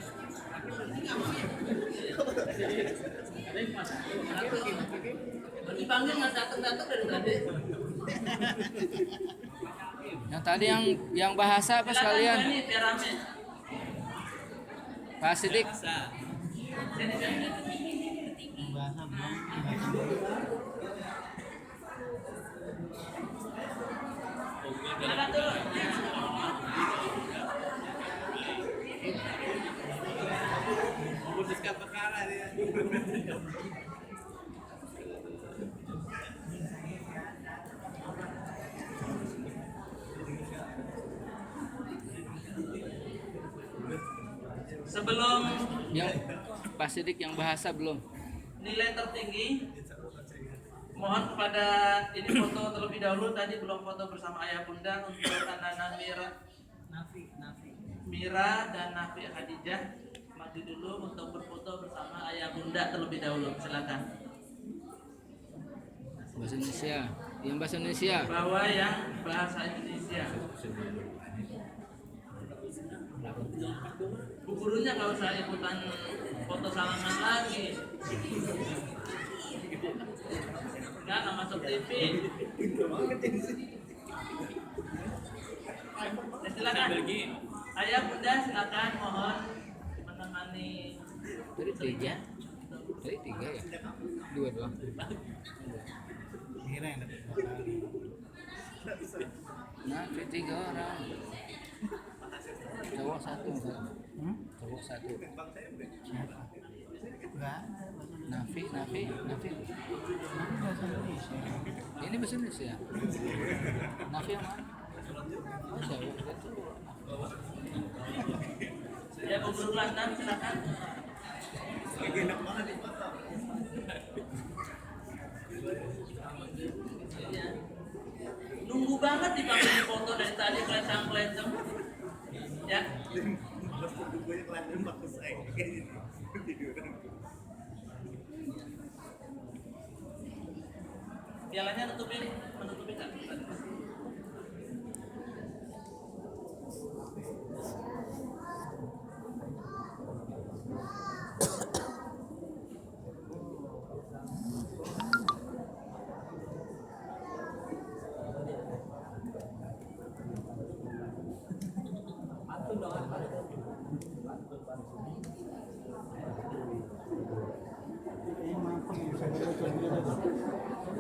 Dipanggil nggak datang dari tadi. Yang tadi yang bahasa apa sekalian? Silakan, biar rame. Pak Sidik. Silakan dulu. Sebelum Yang Pak Sidik yang bahasa belum. nilai tertinggi, mohon kepada ini foto terlebih dahulu. Tadi belum foto bersama ayah bunda untuk anak-anak Mira dan Nafi Khadijah. Maju dulu untuk berfoto bersama ayah bunda terlebih dahulu. Silakan. Bahasa Indonesia. Yang bahasa Indonesia. Bawa yang bahasa Indonesia. Bu gurunya nggak usah ikutan foto salaman lagi. Nggak masuk TV. Ya, silakan. Ayah bunda silakan mohon menemani. Tadi tiga. Tadi tiga ya. Dua doang. Kira yang dapat Nah, tiga orang. Cowok satu. Cowok satu. enggak Nafi. Ini bahasa Indonesia. Nafi yang mana? Oh, cowok. Ya, Bu Guru kelas 6 silakan. Ya. Nunggu banget dipanggil foto dari tadi kelencang-kelencang. Ya. Pialanya menutupi nggak?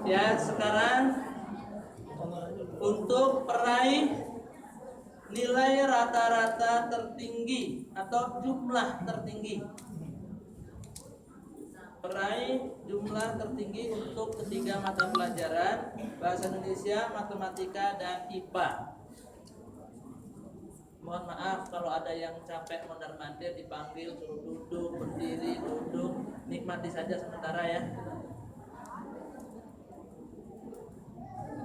Ya, sekarang untuk peraih nilai rata-rata tertinggi atau jumlah tertinggi. Peraih jumlah tertinggi untuk ketiga mata pelajaran bahasa Indonesia, matematika, dan IPA. Mohon maaf kalau ada yang capek mondar-mandir dipanggil suruh duduk, berdiri, duduk, nikmati saja sementara ya.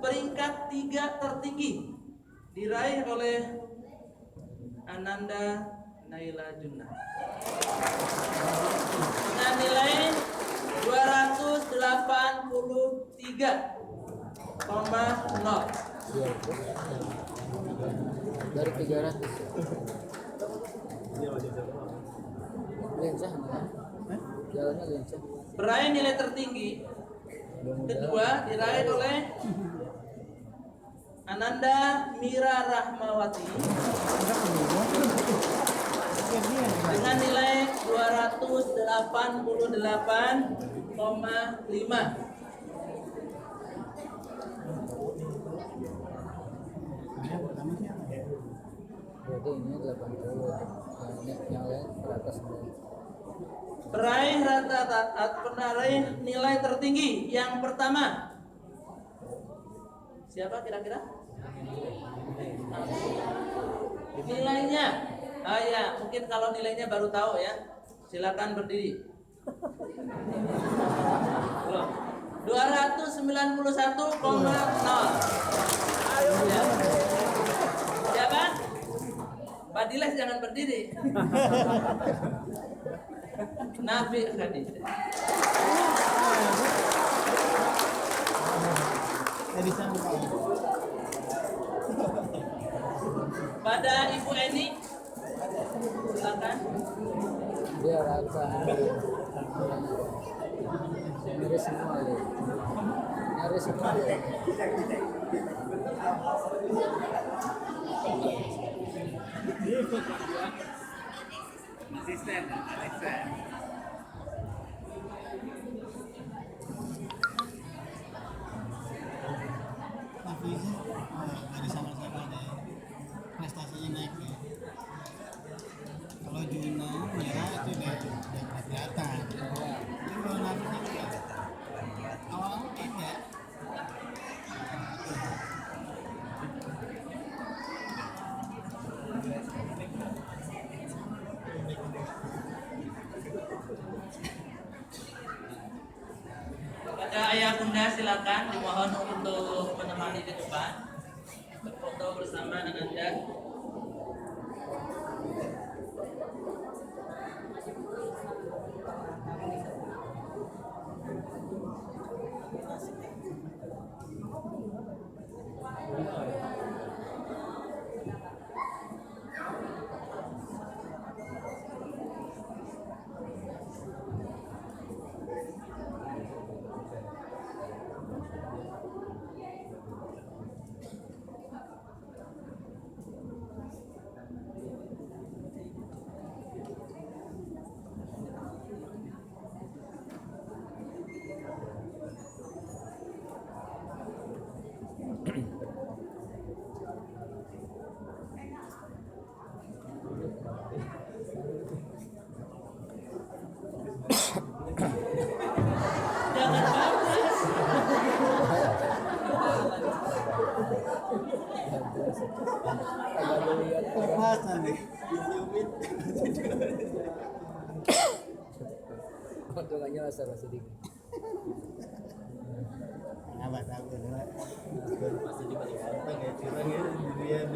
Peringkat 3 tertinggi diraih oleh Ananda Naila Junnah dengan nilai 283,0 Dari 300. Lincah. Jalannya lincah. Peraih nilai tertinggi kedua diraih oleh Ananda Mira Rahmawati dengan nilai 288,5. Berarti ini 80. Ini yang lain teratas semua. Peraih nilai tertinggi yang pertama. Siapa kira-kira? Nilainya, ya mungkin kalau nilainya baru tahu ya, silakan berdiri. 291,0. Ya. Siapa? Pak Diles jangan berdiri. Nabi Khadijah. Pada Ibu Eni, silakan. Dia rata. Nyaris semua ya. Nyaris semua ya. Asisten. Tapi dari sama-sama deh prestasinya naik ya. Kalau Juna merah itu udah kelihatan. Itu kalau nanti awal tidak. Kepada ayah bunda silakan dimohon untuk menemani di depan berfoto bersama Ananda. Jangan panas. Agak lihat Masa nih? potongannya rasa sedikit. Abad aku lah. Masih di balik apa nggak curang ya durian.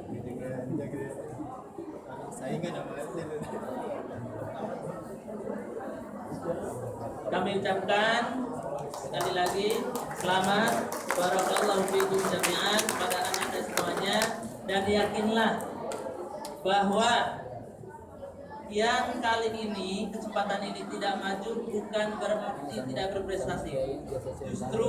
Gitu kan, jaga. Saingan apa aja lu. Kami ucapkan sekali lagi selamat barakallahu fikum jami'an pada anak-anak semuanya, dan yakinlah bahwa yang kali ini kesempatan ini tidak maju bukan berarti tidak berprestasi. Justru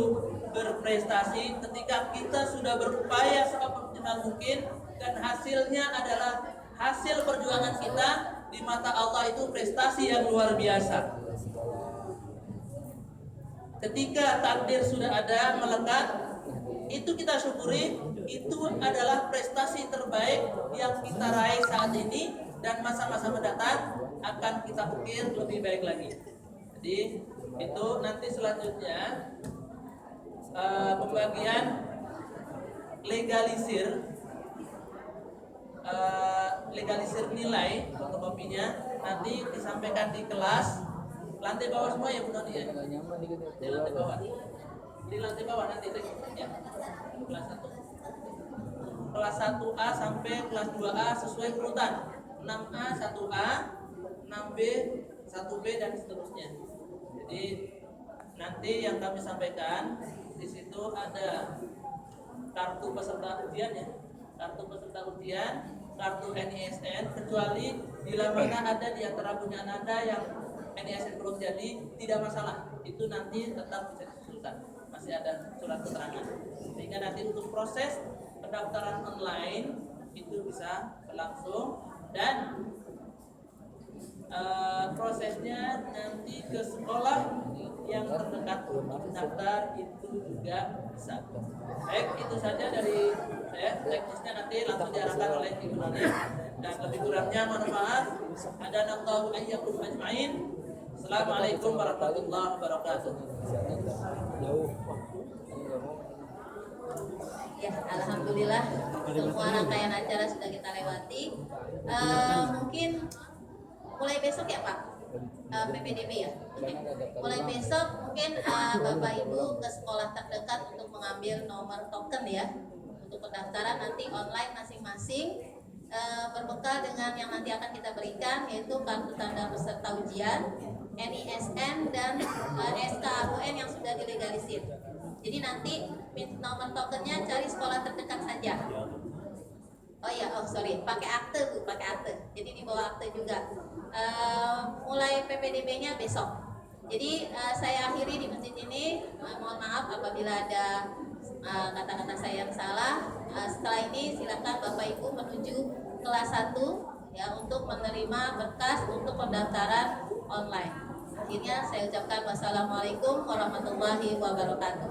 berprestasi ketika kita sudah berupaya semaksimal mungkin dan hasilnya adalah hasil perjuangan kita. Di mata Allah itu prestasi yang luar biasa. Ketika takdir sudah ada melekat, itu kita syukuri, itu adalah prestasi terbaik yang kita raih saat ini, dan masa-masa mendatang akan kita ukir lebih baik lagi. Jadi itu nanti selanjutnya pembagian legalisir nilai fotokopinya nanti disampaikan di kelas lantai bawah semua ya Bu Noni ya. Agak nyaman dikit ya. Di lantai bawah. Di lantai bawah nanti ya. Kelas 1. Kelas 1A sampai kelas 2A sesuai urutan. 6A 1A, 6B 1B dan seterusnya. Jadi nanti yang kami sampaikan di situ ada kartu peserta ujian ya. Kartu peserta ujian, kartu NISN, kecuali bila mana ada di antara punya Anda yang NISN belum jadi, tidak masalah, itu nanti tetap bisa disusulkan, masih ada surat keterangan. Sehingga nanti untuk proses pendaftaran online itu bisa berlangsung dan prosesnya nanti ke sekolah yang terdekat untuk mendaftar itu juga bisa. Baik, itu saja dari saya. Teknisnya nanti langsung diarahkan oleh Ibu Nani. Dan lebih kurangnya mohon maaf. Hadanallahu ayyakum ajmain. Assalamualaikum warahmatullahi wabarakatuh. Ya, alhamdulillah semua rangkaian acara sudah kita lewati. Mungkin mulai besok ya Pak, PPDB ya. Oke. Mulai besok mungkin Bapak Ibu ke sekolah terdekat untuk mengambil nomor token ya untuk pendaftaran nanti online masing-masing. Berbekal dengan yang nanti akan kita berikan yaitu kartu tanda peserta ujian, NISN dan SKAUN yang sudah dilegalisir. Jadi nanti nomor tokennya cari sekolah terdekat saja. Pakai akte Bu, pakai akte. Jadi dibawa akte juga. Mulai PPDB-nya besok. Jadi saya akhiri di masjid ini. Mohon maaf apabila ada kata-kata saya yang salah. Setelah ini silakan Bapak Ibu menuju kelas 1 ya untuk menerima berkas untuk pendaftaran online. Akhirnya saya ucapkan wassalamualaikum warahmatullahi wabarakatuh.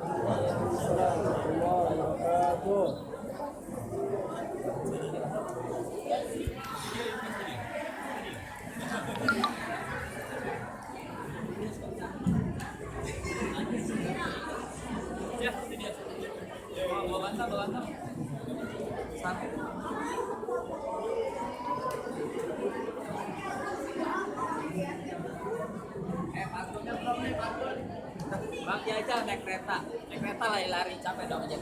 Bang Jajal naik kereta lari-lari capek dong aja.